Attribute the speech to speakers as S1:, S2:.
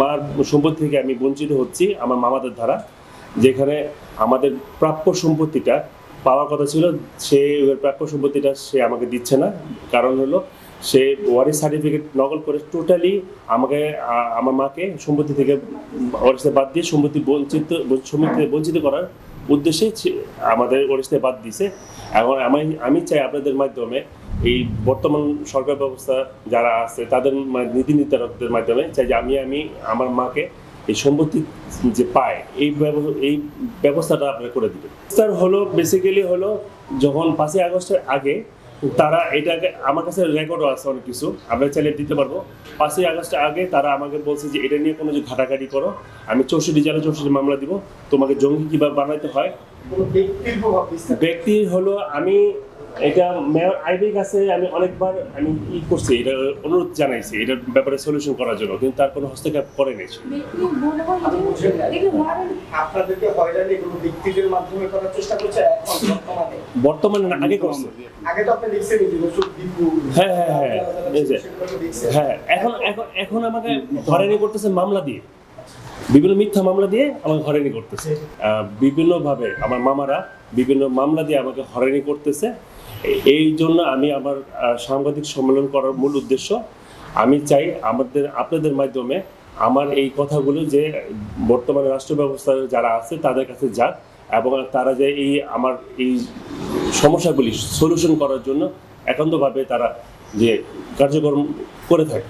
S1: মার সম্পত্তি থেকে আমি বঞ্চিত হচ্ছি আমার মামাদের দ্বারা, যেখানে আমাদের প্রাপ্য সম্পত্তিটা পাওয়ার কথা ছিল, সে প্রাপ্য সম্পত্তিটা সে আমাকে দিচ্ছে না। কারণ হলো সে ওয়ারিশ সার্টিফিকেট নকল করে টোটালি আমাকে আমার মাকে সম্পত্তি থেকে ওয়ারিশে বাদ দিয়ে সম্পত্তি বঞ্চিত করার উদ্দেশ্যে আমাদের ওয়ারিশে বাদ দিয়েছে। এখন আমি চাই আপনাদের মাধ্যমে এই বর্তমান সরকার ব্যবস্থা যারা আছে তাদের নীতি নির্ধারকদের মাধ্যমে চাই যে আমি আমার মাকে এই সম্পত্তি যে পায় এই ব্যবস্থাটা আপনারা করে দিবেন। স্যার হলো বেসিক্যালি হলো যখন 5ই আগস্টের আগে তারা এটাকে আমার কাছে রেকর্ডও আছে অনেক কিছু, আমরা চাইলে দিতে পারবো। 5ই আগস্টের আগে তারা আমাকে বলছে যে এটা নিয়ে কোনো যে ঘাটাঘাটি করো, আমি 64 জেলা 64 মামলা দিব, তোমাকে জঙ্গি কীভাবে বানাইতে হয়। ব্যক্তি হলো আমি এটা মেয়র আইবির কাছে আমি অনেকবার আমি করছি, এটা অনুরোধ জানাইছি এটার ব্যাপারে সলিউশন করার জন্য, কিন্তু তার কোনো হস্তক্ষেপ করে নেই।
S2: আপনাদেরকে হয়রানি কোনো ব্যক্তিদের মাধ্যমে করার চেষ্টা করছে
S1: বর্তমানে না, আগে করছে।
S2: আগে তো আপনি লিখছেন
S1: হ্যাঁ এখন আমাকে হয়রানি করতেছে মামলা দিয়ে, বিভিন্ন মিথ্যা মামলা দিয়ে আমাকে হয়রানি করতেছে বিভিন্নভাবে। আমার মামারা বিভিন্ন মামলা দিয়ে আমাকে হয়রানি করতেছে। এই জন্য আমি আমার সাংবাদিক সম্মেলন করার মূল উদ্দেশ্য, আমি চাই আপনাদের মাধ্যমে আমার এই কথাগুলো যে বর্তমানে রাষ্ট্র ব্যবস্থা যারা আছে তাদের কাছে যাক, এবং তারা যে আমার এই সমস্যাগুলি সলিউশন করার জন্য একান্তভাবে তারা যে কার্যক্রম করে থাকে।